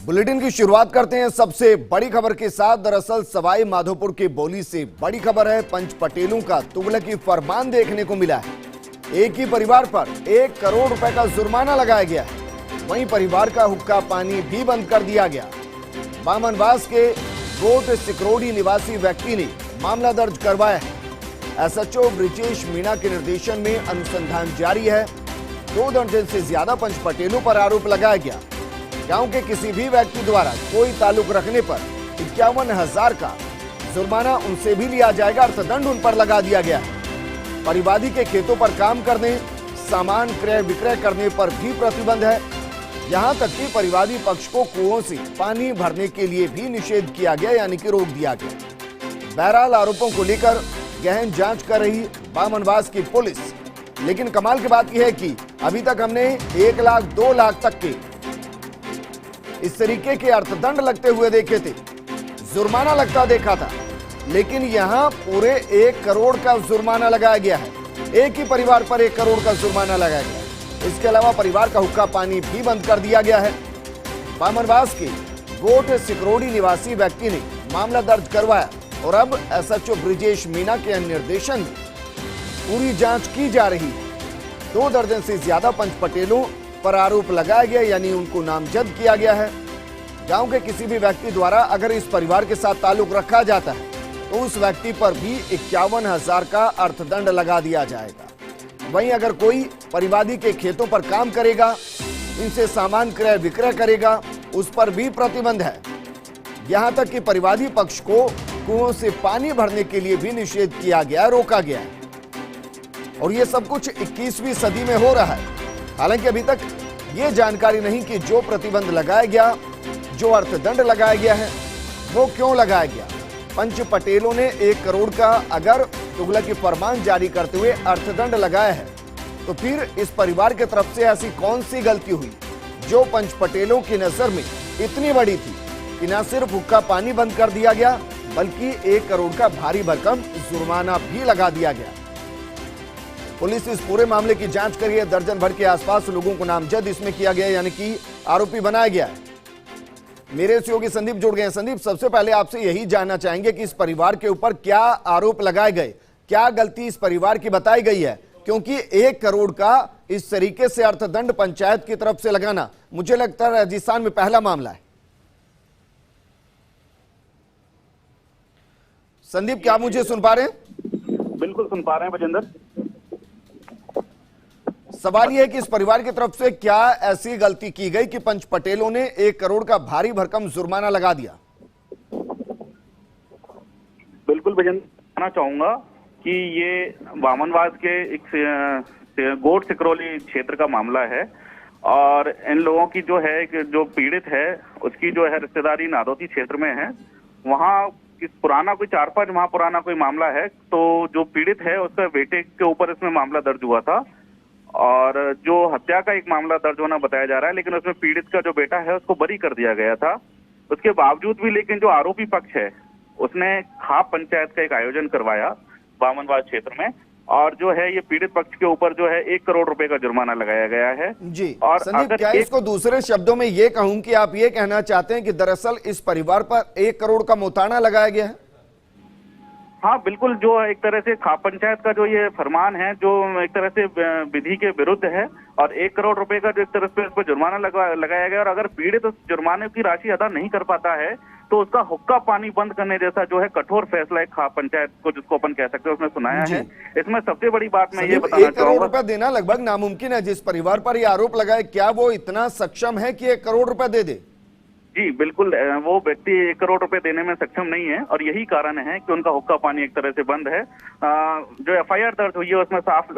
Bulletin की शुरुआत करते हैं सबसे बड़ी खबर के साथ। दरअसल सवाई माधोपुर की बोली से बड़ी खबर है। पंच पटेलों का तुगलकी फरमान देखने को मिला है। एक ही परिवार पर 1 करोड़ रुपए का जुर्माना लगाया गया है। वहीं परिवार का हुक्का पानी भी बंद कर दिया गया। बामनवास के गोट सिकरोड़ी निवासी व्यक्ति ने मामला दर्ज करवाया है। एसएचओ ब्रिजेश मीणा के निर्देशन में अनुसंधान जारी है। 2 दर्जन से ज्यादा पंच पटेलों पर आरोप लगाया गया। गांव के किसी भी व्यक्ति द्वारा कोई ताल्लुक रखने पर 51,000 का जुर्माना उनसे भी लिया जाएगा। अर्थदंड उन पर लगा दिया गया है। परिवादी के खेतों पर काम करने, सामान क्रय विक्रय करने पर भी प्रतिबंध है। यहां तक कि परिवादी पक्ष को कुओं से पानी भरने के लिए भी निषेध किया गया, यानी कि रोक दिया गया। बहरहाल आरोपों को लेकर गहन जांच कर रही बामनवास की पुलिस। लेकिन कमाल की बात यह है कि अभी तक हमने 1 लाख 2 लाख तक के इस तरीके के अर्थदंड लगते हुए देखे थे, जुर्माना लगता देखा था, लेकिन यहां पूरे 1 करोड़ का जुर्माना लगाया गया है। एक ही परिवार पर 1 करोड़ का जुर्माना लगाया गया है। इसके अलावा परिवार का हुक्का पानी भी बंद कर दिया गया है। बामनवास के गोट सिकरोड़ी निवासी व्यक्ति ने मामला दर्ज करवाया और अब एसएचओ ब्रिजेश मीणा के निर्देशन में पूरी जांच की जा रही है। 2 दर्जन से ज्यादा पंच पटेलों पर आरोप लगाया गया, यानी उनको नामजद किया गया है। गांव के किसी भी व्यक्ति द्वारा अगर इस परिवार के साथ ताल्लुक रखा जाता है तो उस व्यक्ति पर भी 51,000 का अर्थदंड लगा दिया जाएगा। वहीं अगर कोई परिवादी के खेतों पर काम करेगा, इनसे सामान क्रय विक्रय करेगा, उस पर भी प्रतिबंध है। यहां तक कि परिवादी पक्ष को कुओं से पानी भरने के लिए भी निषेध किया गया, रोका गया है। और ये सब कुछ 21वीं सदी में हो रहा है। हालांकि अभी तक ये जानकारी नहीं कि जो प्रतिबंध लगाया गया, जो अर्थदंड लगाया गया है, वो क्यों लगाया गया। पंच पटेलों ने 1 करोड़ का अगर तुगलकी फरमान जारी करते हुए अर्थदंड लगाया है, तो फिर इस परिवार की तरफ से ऐसी कौन सी गलती हुई जो पंच पटेलों की नजर में इतनी बड़ी थी कि न सिर्फ हुक्का पानी बंद कर दिया गया, बल्कि 1 करोड़ का भारी भरकम जुर्माना भी लगा दिया गया। पुलिस इस पूरे मामले की जांच कर रही है। दर्जन भर के आसपास लोगों को नामजद इसमें किया गया, यानी कि आरोपी बनाया गया है। मेरे सहयोगी संदीप जुड़ गए हैं। संदीप, सबसे पहले आपसे यही जानना चाहेंगे कि इस परिवार के ऊपर क्या आरोप लगाए गए, क्या गलती इस परिवार की बताई गई है, क्योंकि 1 करोड़ का इस तरीके से अर्थदंड पंचायत की तरफ से लगाना, मुझे लगता है राजस्थान में पहला मामला है। संदीप, क्या मुझे सुन पा रहे हैं? बिल्कुल सुन पा रहे हैं बजेंद्र। सवाल यह है कि इस परिवार की तरफ से क्या ऐसी गलती की गई कि पंच पटेलों ने 1 करोड़ का भारी भरकम जुर्माना लगा दिया? बिल्कुल बजेंद्र, कहना चाहूंगा कि ये बामनवास के एक गोट सिकरोली क्षेत्र का मामला है और इन लोगों की जो है जो पीड़ित है उसकी जो है रिश्तेदारी नादौती क्षेत्र में है। वहाँ पुराना कोई 4-5 माह पुराना कोई मामला है। तो जो पीड़ित है उसके बेटे के ऊपर इसमें मामला दर्ज हुआ था और जो हत्या का एक मामला दर्ज होना बताया जा रहा है, लेकिन उसमें पीड़ित का जो बेटा है उसको बरी कर दिया गया था। उसके बावजूद भी लेकिन जो आरोपी पक्ष है उसने खाप पंचायत का एक आयोजन करवाया बामनवास क्षेत्र में और जो है ये पीड़ित पक्ष के ऊपर जो है 1 करोड़ रुपए का जुर्माना लगाया गया है। जी। और संदीप, क्या इसको दूसरे शब्दों में ये कहूं कि आप ये कहना चाहते हैं कि दरअसल इस परिवार पर 1 करोड़ का मोताना लगाया गया है? हाँ बिल्कुल, जो एक तरह से खाप पंचायत का जो ये फरमान है जो एक तरह से विधि के विरुद्ध है और 1 करोड़ रुपए का जो एक तरह से इस पर जुर्माना लगाया गया और अगर पीड़ित उस जुर्माने की राशि अदा नहीं कर पाता है तो उसका हुक्का पानी बंद करने जैसा जो है कठोर फैसला एक खाप पंचायत को, जिसको अपन कह सकते हैं, उसमें सुनाया है। इसमें सबसे बड़ी बात मैं ये बताना 1 करोड़ रुपए देना लगभग नामुमकिन है। जिस परिवार पर ये आरोप लगाए, क्या वो इतना सक्षम है कि 1 करोड़ रुपए दे दे? जी बिल्कुल, वो व्यक्ति 1 करोड़ रुपए देने में सक्षम नहीं है और यही कारण है कि उनका हुक्का पानी एक तरह से बंद है। जो एफआईआर दर्ज हुई है उसमें साफ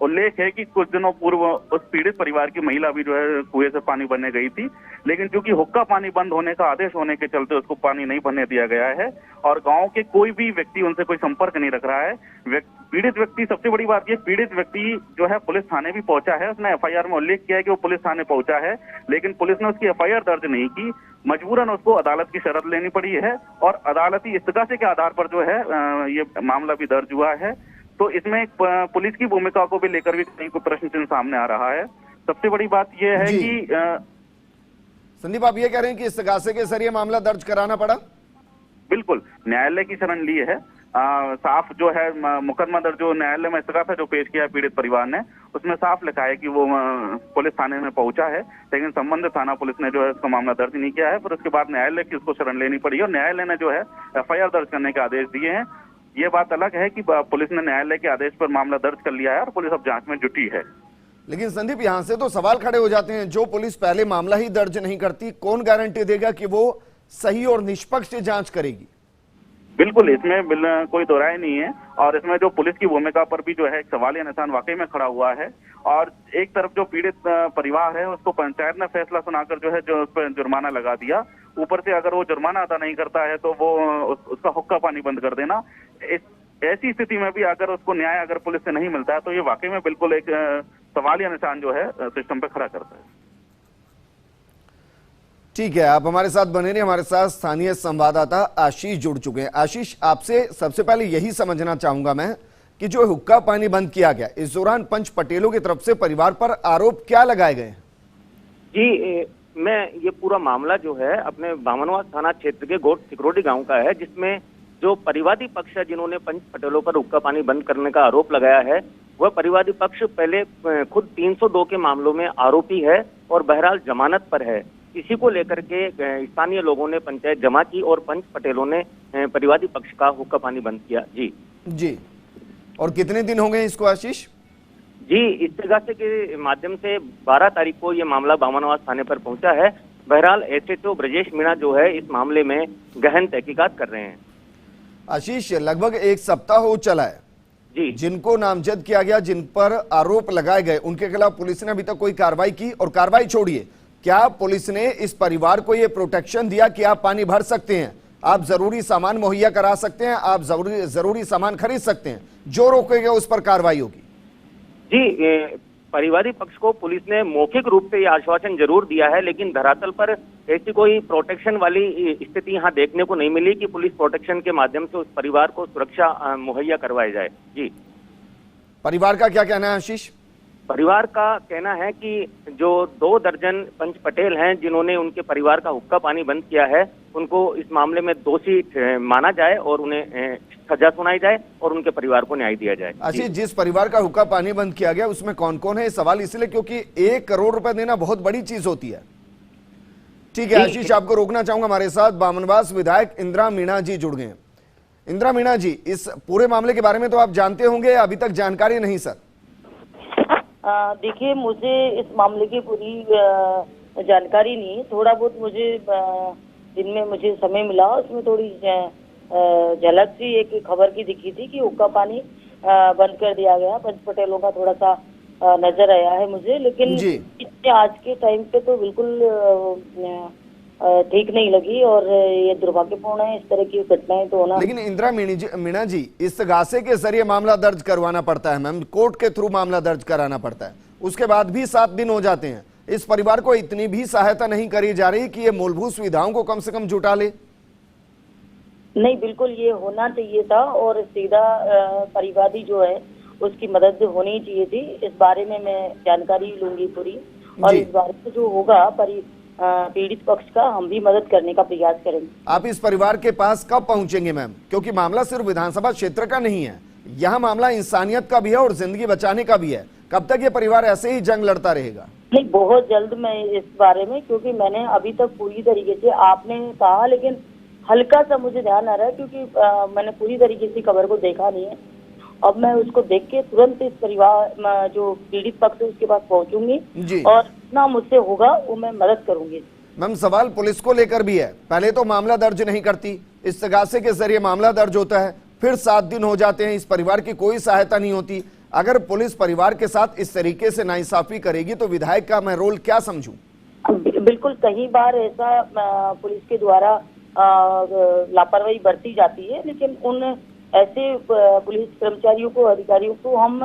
उल्लेख है कि कुछ दिनों पूर्व उस पीड़ित परिवार की महिला भी जो है कुएं से पानी भरने गई थी, लेकिन चूंकि हुक्का पानी बंद होने का आदेश होने के चलते उसको पानी नहीं भरने दिया गया है और गाँव के कोई भी व्यक्ति उनसे कोई संपर्क नहीं रख रहा है। पीड़ित व्यक्ति, सबसे बड़ी बात यह, पीड़ित व्यक्ति जो है पुलिस थाने भी पहुंचा है। उसने एफआईआर में उल्लेख किया है कि वो पुलिस थाने पहुंचा है, लेकिन पुलिस ने उसकी एफआईआर दर्ज नहीं की। मजबूरन उसको अदालत की शरत लेनी पड़ी है और अदालती इस्तगासे के आधार पर जो है ये मामला भी दर्ज हुआ है। तो इसमें पुलिस की भूमिका को भी लेकर भी कहीं कोई प्रश्न चिन्ह सामने आ रहा है। सबसे बड़ी बात यह है कि संदीप, आप ये कह रहे हैं कि इस्तगासे के जरिए मामला दर्ज कराना पड़ा? बिल्कुल, न्यायालय की शरण ली है। साफ जो है मुकदमा दर्ज जो न्यायालय में इस्तगासा जो पेश किया पीड़ित परिवार ने, उसमें साफ लिखा है कि वो पुलिस थाने में पहुंचा है, लेकिन संबंधित थाना पुलिस ने जो है उसका मामला दर्ज नहीं किया है। फिर उसके बाद न्यायालय की उसको शरण लेनी पड़ी और न्यायालय ने जो है एफआईआर दर्ज करने के आदेश दिए हैं। ये बात अलग है कि पुलिस ने न्यायालय के आदेश पर मामला दर्ज कर लिया है और पुलिस अब जांच में जुटी है। लेकिन संदीप, यहां से तो सवाल खड़े हो जाते हैं, जो पुलिस पहले मामला ही दर्ज नहीं करती, कौन गारंटी देगा कि वो सही और निष्पक्ष जांच करेगी? बिल्कुल, इसमें कोई दो राय नहीं है और इसमें जो पुलिस की भूमिका पर भी जो है एक सवालिया निशान वाकई में खड़ा हुआ है। और एक तरफ जो पीड़ित परिवार है उसको पंचायत ने फैसला सुनाकर जो है जो उस पर जुर्माना लगा दिया, ऊपर से अगर वो जुर्माना अदा नहीं करता है तो वो उसका हुक्का पानी बंद कर देना। ऐसी स्थिति में भी अगर उसको न्याय अगर पुलिस से नहीं मिलता है तो ये वाकई में बिल्कुल एक सवालिया निशान जो है सिस्टम पे खड़ा करता है। ठीक है, आप हमारे साथ बने रहिए। हमारे साथ स्थानीय संवाददाता आशीष जुड़ चुके हैं। आशीष, आपसे सबसे पहले यही समझना चाहूंगा मैं कि जो हुक्का पानी बंद किया गया, इस दौरान पंच पटेलों की तरफ से परिवार पर आरोप क्या लगाए गए? जी, मैं ये पूरा मामला जो है अपने बामनवास थाना क्षेत्र के गोट सिकरोडी गांव का है, जिसमें जो परिवादी पक्ष है जिन्होंने पंच पटेलों पर हुक्का पानी बंद करने का आरोप लगाया है, वह परिवादी पक्ष पहले खुद 302 के मामलों में आरोपी है और बहरहाल जमानत पर है। इसी को लेकर के स्थानीय लोगों ने पंचायत जमा की और पंच पटेलों ने परिवादी पक्ष का हुक्का पानी बंद किया। जी, और कितने दिन हो गए इसको आशीष? जी, इस्तगासे के माध्यम से 12 तारीख को ये मामला बामनवास थाने पर पहुंचा है। बहरहाल एसएचओ ब्रजेश मीणा जो है इस मामले में गहन तहकीकात कर रहे हैं। आशीष, लगभग एक सप्ताह हो चला है जी, जिनको नामजद किया गया, जिन पर आरोप लगाए गए, उनके खिलाफ पुलिस ने अभी तक कोई कार्रवाई की? और कार्रवाई छोड़िए, क्या पुलिस ने इस परिवार को यह प्रोटेक्शन दिया कि आप पानी भर सकते हैं, आप जरूरी सामान मुहैया करा सकते हैं, आप जरूरी सामान खरीद सकते हैं, जो रोकेगा उस पर कार्रवाई होगी? जी, परिवादी पक्ष को पुलिस ने मौखिक रूप से यह आश्वासन जरूर दिया है, लेकिन धरातल पर ऐसी कोई प्रोटेक्शन वाली स्थिति यहाँ देखने को नहीं मिली कि पुलिस प्रोटेक्शन के माध्यम से उस परिवार को सुरक्षा मुहैया करवाई जाए। जी, परिवार का क्या कहना है आशीष? परिवार का कहना है कि जो 2 दर्जन पंच पटेल हैं जिन्होंने उनके परिवार का हुक्का पानी बंद किया है, उनको इस मामले में दोषी माना जाए और उन्हें सजा सुनाई जाए और उनके परिवार को न्याय दिया जाए। आशीष, जिस परिवार का हुक्का पानी बंद किया गया उसमें कौन कौन है? सवाल इसलिए क्योंकि 1 करोड़ रुपए देना बहुत बड़ी चीज होती है। ठीक है आशीष, आपको रोकना चाहूंगा। हमारे साथ बामनवास विधायक इंदिरा मीणा जी जुड़ गए। इंदिरा मीणा जी, इस पूरे मामले के बारे में तो आप जानते होंगे, अभी तक जानकारी नहीं सर? देखिए, मुझे इस मामले की पूरी जानकारी नहीं, थोड़ा बहुत मुझे दिन में मुझे समय मिला, उसमें थोड़ी झलक सी एक खबर की दिखी थी कि हुक्का पानी बंद कर दिया गया। पंच पटेलों का थोड़ा सा नजर आया है मुझे, लेकिन इससे आज के टाइम पे तो बिल्कुल ठीक नहीं लगी और ये दुर्भाग्यपूर्ण है इस तरह की घटनाएं तो होना। लेकिन इंदिरा मीणा जी, इस्तगासे के जरिए मामला दर्ज करवाना पड़ता है मैम, कोर्ट के थ्रू मामला दर्ज कराना पड़ता है, उसके बाद भी 7 दिन हो जाते हैं। इस परिवार को इतनी भी सहायता नहीं करी जा रही कि ये मूलभूत सुविधाओं को कम से कम जुटा ले? नहीं, बिल्कुल ये होना चाहिए था और सीधा परिवादी जो है उसकी मदद होनी चाहिए थी। इस बारे में मैं जानकारी लूंगी पूरी, और इस बारे में जो होगा पीड़ित पक्ष का हम भी मदद करने का प्रयास करेंगे। आप इस परिवार के पास कब पहुंचेंगे मैम? क्योंकि मामला सिर्फ विधानसभा क्षेत्र का नहीं है, यह मामला इंसानियत का भी है और जिंदगी बचाने का भी है। कब तक ये परिवार ऐसे ही जंग लड़ता रहेगा? नहीं, बहुत जल्द मैं इस बारे में, क्योंकि मैंने अभी तक पूरी तरीके से, आपने कहा लेकिन हल्का सा मुझे ध्यान आ रहा है क्योंकि मैंने पूरी तरीके से खबर को देखा नहीं है। अब मैं उसको देख के तुरंत इस परिवार जो पीड़ित पक्ष है उसके पास पहुंचूंगी और जितना मुझसे होगा वो मैं मदद करूंगी। मैम, सवाल पुलिस को लेकर भी है। पहले तो मामला दर्ज नहीं करती, इस्तगासे के जरिए मामला दर्ज होता है, फिर 7 दिन हो जाते हैं, इस परिवार की कोई सहायता नहीं होती। अगर पुलिस परिवार के साथ इस तरीके से नाइंसाफी करेगी तो विधायक का मैं रोल क्या समझूं? बिल्कुल, कई बार ऐसा पुलिस के द्वारा लापरवाही बरती जाती है, लेकिन उन ऐसे पुलिस कर्मचारियों को, अधिकारियों को हम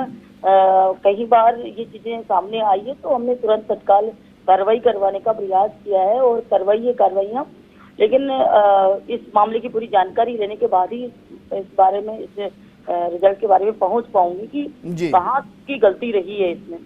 कई बार ये चीजें सामने आई है तो हमने तुरंत तत्काल कार्रवाई करवाने का प्रयास किया है और कार्रवाइयाँ, लेकिन इस मामले की पूरी जानकारी लेने के बाद ही इस बारे में, इस रिजल्ट के बारे में पहुंच पाऊंगी कि कहाँ की गलती रही है इसमें।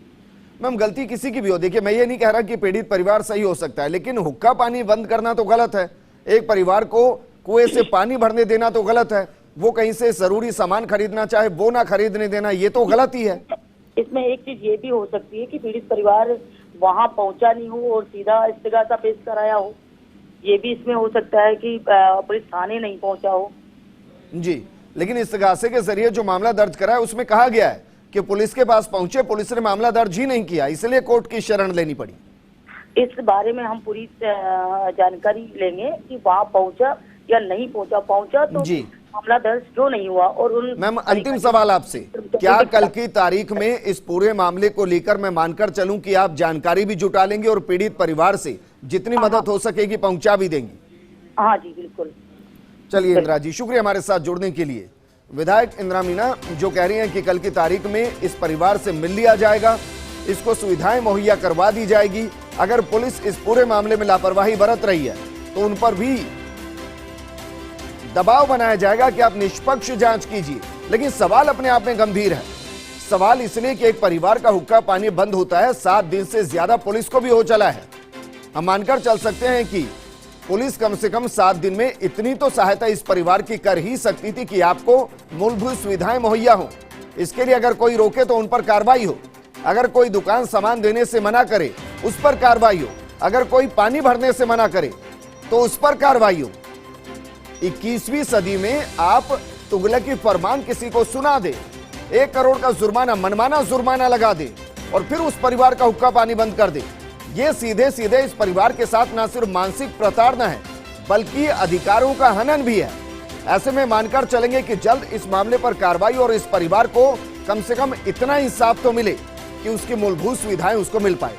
मैम गलती किसी की भी हो, देखिए मैं ये नहीं कह रहा कि पीड़ित परिवार सही हो सकता है, लेकिन हुक्का पानी बंद करना तो गलत है। एक परिवार को कुएं से पानी भरने देना तो गलत है, वो कहीं से जरूरी सामान खरीदना चाहे वो ना खरीदने देना, ये तो गलत ही है। इसमें एक चीज ये भी हो सकती है कि पीड़ित परिवार वहां पहुंचा नहीं हो और सीधा इस्तिगासा पेश कराया हो, ये भी इसमें हो सकता है कि पुलिस थाने नहीं पहुंचा हो। जी, लेकिन इस्तिगासे के जरिए जो मामला दर्ज करा है उसमें कहा गया है कि पुलिस के पास पहुंचे, पुलिस ने मामला दर्ज ही नहीं किया, इसलिए कोर्ट की शरण लेनी पड़ी। इस बारे में हम पूरी जानकारी लेंगे कि वहां पहुंचा या नहीं पहुंचा। पहुंचा तो जी मामला दर्ज जो नहीं हुआ। और उन मैम अंतिम सवाल आपसे, क्या कल की तारीख में इस पूरे मामले को लेकर मैं मानकर चलूं कि आप जानकारी भी जुटा लेंगे और पीड़ित परिवार से जितनी मदद हो सकेगी पहुंचा भी देंगी? हाँ जी बिल्कुल। चलिए इंदिरा जी, शुक्रिया हमारे साथ जुड़ने के लिए। विधायक इंदिरा मीना जो कह रही हैं कि कल की तारीख में इस परिवार से मिल लिया जाएगा, इसको सुविधाएं मुहैया करवा दी जाएगी। अगर पुलिस इस पूरे मामले में लापरवाही बरत रही है तो उन पर भी दबाव बनाया जाएगा कि आप निष्पक्ष जांच कीजिए। लेकिन सवाल अपने आप में गंभीर है। सवाल इसलिए कि एक परिवार का हुक्का पानी बंद होता है, 7 दिन से ज्यादा पुलिस को भी हो चला है। हम मानकर चल सकते हैं कि पुलिस कम से कम 7 दिन में इतनी तो सहायता इस परिवार की कर ही सकती थी कि आपको मूलभूत सुविधाएं मुहैया हो। इसके लिए अगर कोई रोके तो उन पर कार्रवाई हो, अगर कोई दुकान सामान देने से मना करे उस पर कार्रवाई हो, अगर कोई पानी भरने से मना करे तो उस पर कार्रवाई हो। 21वीं सदी में आप तुगलकी फरमान किसी को सुना दे, 1 करोड़ का जुर्माना, मनमाना जुर्माना लगा दे और फिर उस परिवार का हुक्का पानी बंद कर दे, ये सीधे सीधे इस परिवार के साथ न सिर्फ मानसिक प्रताड़ना है बल्कि अधिकारों का हनन भी है। ऐसे में मानकर चलेंगे कि जल्द इस मामले पर कार्रवाई और इस परिवार को कम से कम इतना इंसाफ तो मिले कि उसकी मूलभूत सुविधाएं उसको मिल पाए।